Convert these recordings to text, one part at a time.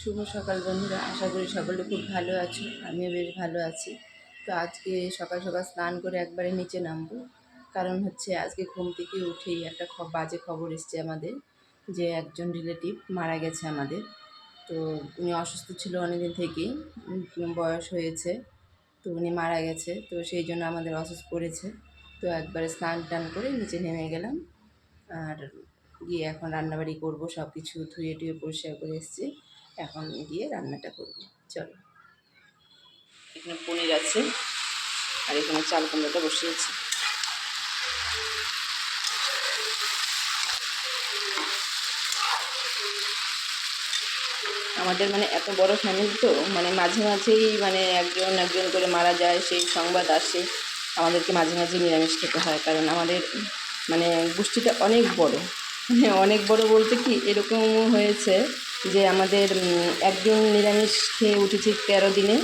শুভ সকাল বন্ধুরা, আশা করি সকলে খুব ভালো আছো। আমিও বেশ ভালো আছি। তো আজকে সকাল সকাল স্নান করে একবারে নিচে নামবো, কারণ হচ্ছে আজকে ঘুম থেকে উঠেই একটা বাজে খবর এসছে আমাদের, যে একজন রিলেটিভ মারা গেছে আমাদের। তো উনি অসুস্থ ছিল অনেকদিন থেকেই, বয়স হয়েছে, তো উনি মারা গেছে। তো সেই জন্য আমাদের অসুস্থ করেছে। তো একবারে স্নান টান করে নিচে নেমে গেলাম, আর গিয়ে এখন রান্নাবাড়ি করবো। সব কিছু ধুয়ে টুয়ে পরিষ্কার করে এসেছি, এখন গিয়ে রান্নাটা করব। চলো, এখানে পনির আছে আর এখানে চাল কুমড়োটা বসিয়েছি। আমাদের এত বড় ফ্যামিলি, তো মাঝে মাঝেই একজন একজন করে মারা যায়, সেই সংবাদ আসে। আমাদেরকে মাঝে মাঝে নিরামিষ খেতে হয়, কারণ আমাদের গোষ্ঠীটা অনেক বড়। অনেক বড় বলতে কি, এরকমও হয়েছে যে আমাদের একদিন নিরামিষ খেয়ে উঠেছি 13 দিনে।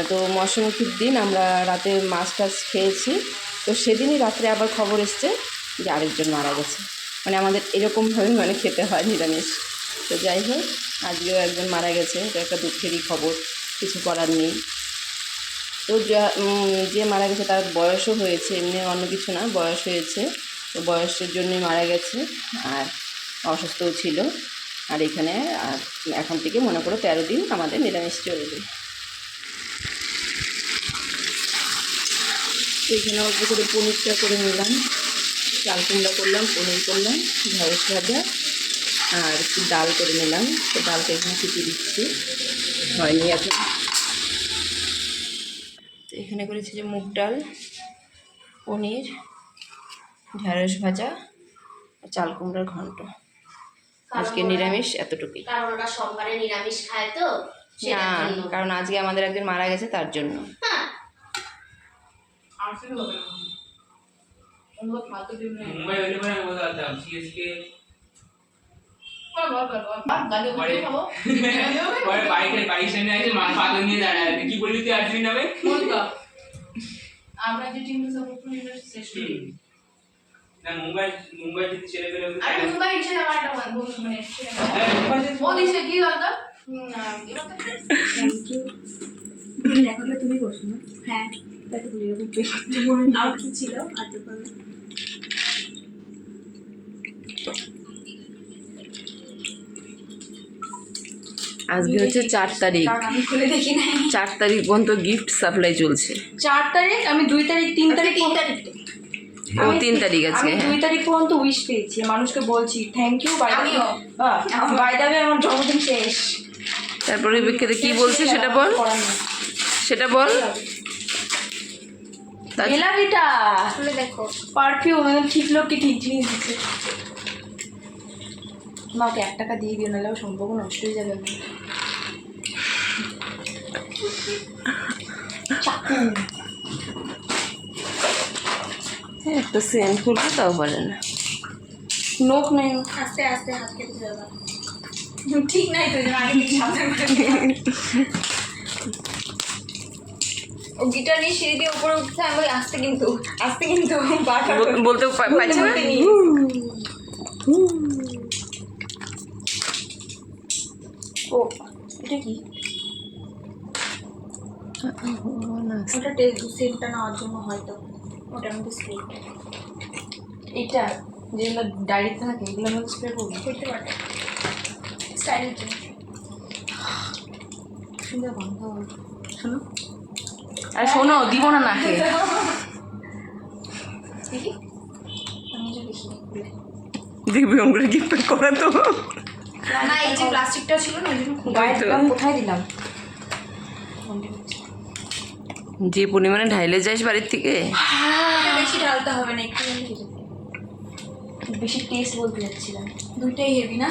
তো মশমুখির দিন আমরা রাতে মাছ টাছ খেয়েছি, তো সেদিনই রাত্রে আবার খবর এসছে যে আরেকজন মারা গেছে। আমাদের এরকমভাবে খেতে হয় নিরামিষ। তো যাই হোক, আজকেও একজন মারা গেছে, এটা একটা দুঃখেরই খবর, কিছু করার নেই। তো যে মারা গেছে তার বয়সও হয়েছে, এমনি অন্য কিছু না, বয়স হয়েছে। তো বয়সের জন্যই মারা গেছে, আর অসুস্থও ছিল। আর এখানে এখন থেকে মনে করো 13 দিন আমাদের নিরামিষ চলবে। এখানে অল্প করে পনিরটা করে নিলাম, চাল কুমড়া করলাম, পনির করলাম, ঢেঁড়স ভাজা, আর একটু ডাল করে নিলাম। তো ডালটা এখানে ফুটিয়ে দিচ্ছি, হয়নি এখন। তো এখানে করেছি যে মুগ ডাল, পনির, ঢেঁড়স ভাজা, চাল কুমড়ার ঘন্ট। আজকে নিরামিষ এতটুকুই, কারণ ওরা সোমবারে নিরামিষ খায়। তো না, কারণ আজকে আমাদের একজন মারা গেছে, তার জন্য। আমরা যে টিম সাপোর্ট করি শ্রেষ্ঠ টিম। না, মুম্বাই যদি ছেড়ে ফেলে, আরে মুম্বাই ছেড়ে আমার একটা বন্ধু ও দিছে কি বলতো, দেখাটা তুমি করছো না? হ্যাঁ, তাকে বুঝিয়ে বুঝতে আর কি ছিল আর তো আজকে হচ্ছে 4 তারিখ, আমি খুলে দেখি নাই। 4 তারিখ পর্যন্ত গিফট সাপ্লাই চলছে। 4 তারিখ, আমি 2 তারিখ 3 তারিখ ও 3 তারিখ আছে। আমি 2 তারিখ পর্যন্ত উইশ পেয়েছি, মানুষকে বলছি থ্যাংক ইউ। আমিও বাই দ্য ওয়ে আমার জন্মদিন শেষ। তারপরে বিক্ষেতে কি বলছে সেটা বল, সেটা বল। বেলাভিটা খুলে দেখো, পারফিউম ঠিক লোককে ঠিক জিনিস দিচ্ছে। মাকে 1 টাকা দিয়ে দিও, নাহলে সম্পর্ক নষ্ট হয়ে যাবে। চাকু একটা সেন্ট করবে, তাও বলে না। নোক নেই, আস্তে আস্তে হাত কেটে যাবে। ঠিক নাই তো, আগে থেকে সাবধান করে। ও গিটার নিয়ে সিঁড়ি দিয়ে উপরে উঠছে, আমি বলি আস্তে কিন্তু বলতে পারছে না। ও এটা কি? ওটা সেন্টটা নেওয়ার জন্য হয়তো ওটার মধ্যে স্প্রে। এটা যেগুলো ডায়েরিতে থাকে এগুলোর মধ্যে স্প্রে করতে পারে, স্টাইলের জন্য সুন্দর গন্ধ। শোনো, আর শোনো, দিব না নাকে। দেখি আমি যে দেখি দেখবি আমরা গিফট করা তো। না, এই যে প্লাস্টিকটা ছিল না, কোথায় দিলাম? যে পরিমাণে ঢাইলে যাস বাড়ির থেকে, বেশি ঢালতে হবে না, একটু বেশি টেস্ট বলতে যাচ্ছিলাম। দুইটাই হেভি না?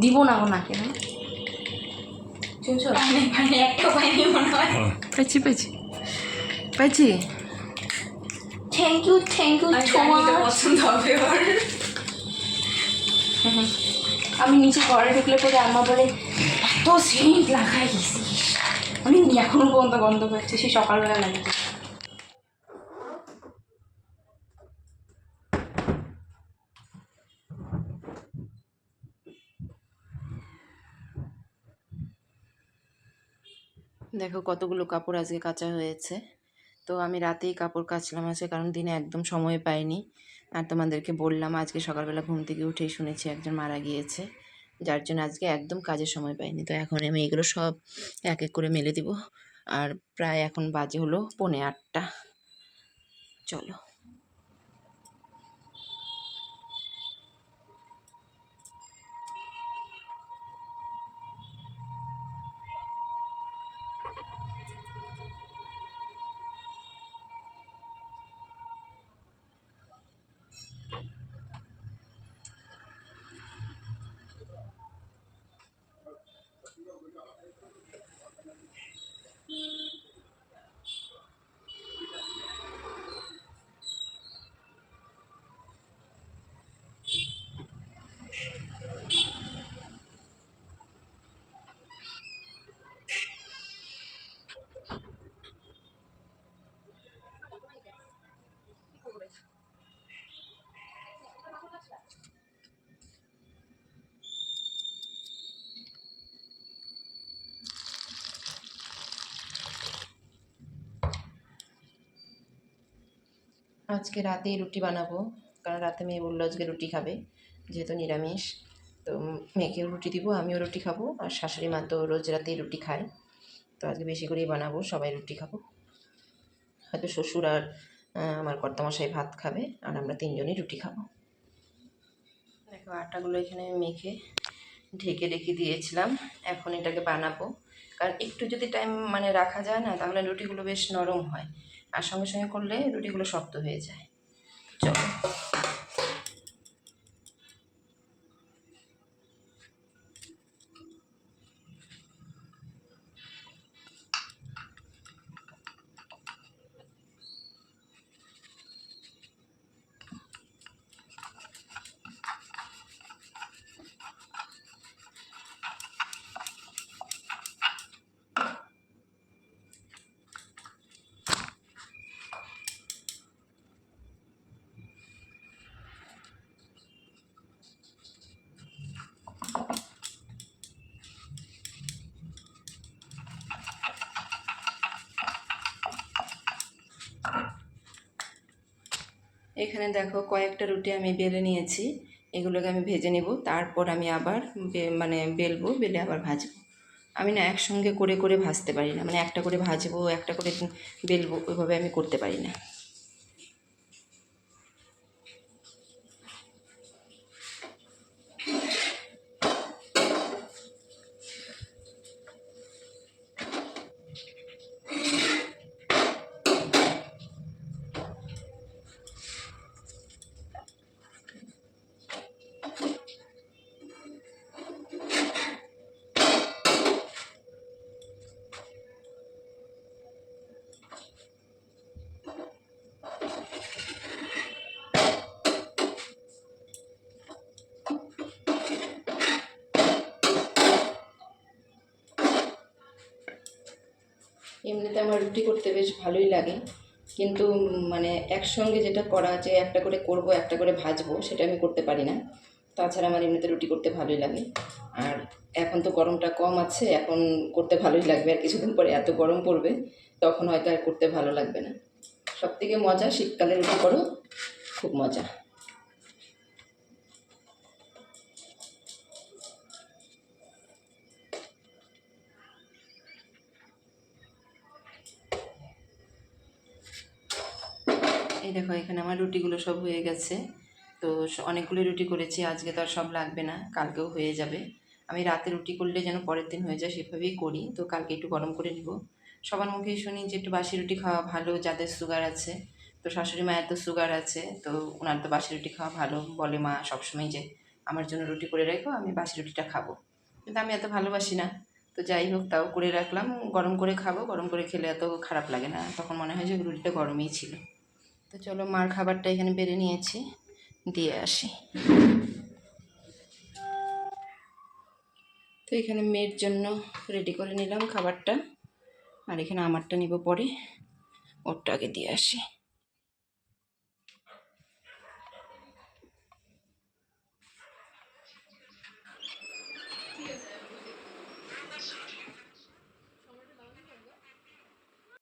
দিব না ওনাকে, না শুনছো? একটা পাইনি মনে হয়। পাইছি। থ্যাংক ইউ পছন্দ হবে ওর। আমি নিচে ঘরে ঢুকলে পরে আম্মা বলে এত সেন্ট লাগাই গেছিস। আমি এখনো পর্যন্ত গন্ধ পাচ্ছি, সে সকালবেলা লাগিয়েছি। দেখো কতগুলো কাপড় আজকে কাচা হয়েছে। তো আমি রাতেই কাপড় কাচলাম আজকে, কারণ দিনে একদম সময় পাইনি। আর তোমাদেরকে বললাম আজকে সকালবেলা ঘুম থেকে উঠেই শুনেছি একজন মারা গিয়েছে, যার জন্য আজকে একদম কাজের সময় পাইনি। তো এখন আমি এগুলো সব এক এক করে মেলে দিব। আর প্রায় এখন বাজে হলো 7:45। চলো। আজকে রাতেই রুটি বানাবো, কারণ রাতে মেয়ে বললো আজকে রুটি খাবে, যেহেতু নিরামিষ। তো মেয়েকেও রুটি দিব, আমিও রুটি খাবো। আর শাশুড়ি মা তো রোজ রাতেই রুটি খায়, তো আজকে বেশি করেই বানাবো, সবাই রুটি খাবো। হয়তো শ্বশুর আর আমার কর্তামশাই ভাত খাবে, আর আমরা 3জনই রুটি খাবো। দেখো আটাগুলো এখানে মেখে ঢেকে রেখে দিয়েছিলাম, এখন এটাকে বানাবো। কারণ একটু যদি টাইম রাখা যায় না, তাহলে রুটিগুলো বেশ নরম হয়, আর সঙ্গে সঙ্গে করলে রুটিগুলো শক্ত হয়ে যায়। চলো। এখানে দেখো কয়েকটা রুটি আমি বেলে নিয়েছি, এগুলোকে আমি ভেজে নেব। তারপর আমি আবার বেলবো, বেলে আবার ভাজবো। আমি না একসঙ্গে করে করে ভাজতে পারি না, একটা করে ভাজবো একটা করে বেলবো, ওইভাবে আমি করতে পারি না। এমনিতে আমার রুটি করতে বেশ ভালোই লাগে, কিন্তু একসঙ্গে যেটা করা, যে একটা করে করব একটা করে ভাজবো, সেটা আমি করতে পারি না। তাছাড়া আমার এমনিতে রুটি করতে ভালোই লাগে। আর এখন তো গরমটা কম আছে, এখন করতে ভালোই লাগবে। আর কিছুদিন পরে এত গরম পড়বে, তখন হয়তো আর করতে ভালো লাগবে না। সবথেকে মজা শীতকালে রুটি করো, খুব মজা। এই দেখো এখানে আমার রুটিগুলো সব হয়ে গেছে। তো অনেকগুলো রুটি করেছি, আজকে তো আর সব লাগবে না, কালকেও হয়ে যাবে। আমি রাতে রুটি করলে যেন পরের দিন হয়ে যায় সেভাবেই করি। তো কালকে একটু গরম করে নিব। সবার মুখেই শুনি যে একটু বাসি রুটি খাওয়া ভালো যাদের সুগার আছে। তো শাশুড়ি মায়ের তো সুগার আছে, তো ওনার তো বাসি রুটি খাওয়া ভালো বলে মা সবসময়, যে আমার জন্য রুটি করে রেখো, আমি বাসি রুটিটা খাবো। কিন্তু আমি এত ভালোবাসি না। তো যাই হোক, তাও করে রাখলাম, গরম করে খাবো। গরম করে খেলে এত খারাপ লাগে না, তখন মনে হয় যে রুটিটা গরমই ছিল। তো চলো, মার খাবারটা এখানে বেড়ে নিয়েছি, দিয়ে আসি। তো এখানে মেয়ের জন্য রেডি করে নিলাম খাবারটা, আর এখানে আমারটা নিব পরে, ওরটা আগে দিয়ে আসি।